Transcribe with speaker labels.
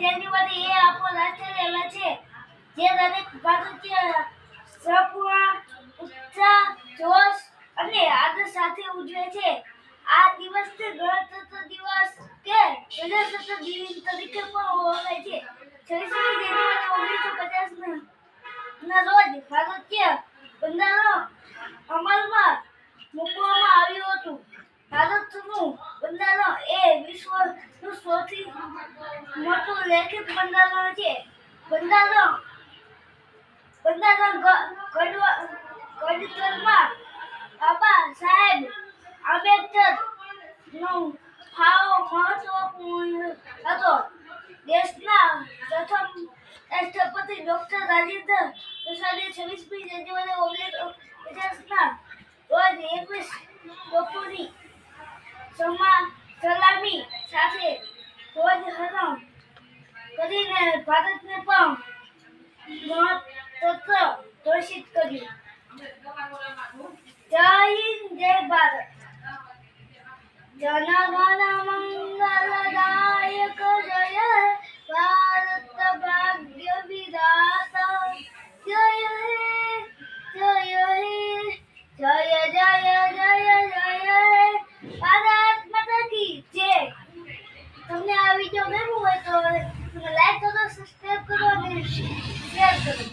Speaker 1: જાન્યુઆરી એ આપણો રાષ્ટ્રીય તહેવાર છે જે દરેક ભારતીય સંપૂર્ણ ઉત્સાહ, જોશ અને આદર સાથે ઉજવે છે. આ દિવસને ગણતંત્ર દિવસ કે પ્રજાસત્તાક દિન તરીકે પણ ઓળખાય છે. 26મી જાન્યુઆરી 1950 ના રોજ ભારતીય બંધારણ અમલમાં મૂકવામાં આવ્યું હતું. ભારતનું બંધારણ એ વિશ્વનું સૌથી મોટું લેખિત બંધારણ છે. બંધારણ ઘડતરમાં બાબા સાહેબ આંબેડકરનો ફાળો મહત્વપૂર્ણ હતો. દેશના પ્રથમ રાષ્ટ્રપતિ ડોક્ટર રાજેન્દ્ર પ્રસાદે 26મી જાન્યુઆરી 1950ના રોજ 21 બપોરની સલામી સાથે ધ્વજારોહણ કરીને ભારતને પણ ગણતંત્ર ઘોષિત કર્યું. જય હિન્દ, જય ભારત. જન ગણ મંગલદાયક જય હે ભારત ભાગ્ય વિધાતા. જય હે, જય હે, જય જય જય જય હે ભારત માતા કી જય. તમને આ વિડીયો ગમ્યો હોય તો લાઈક કરો, સબસ્ક્રાઇબ કરો અને શેર કરો.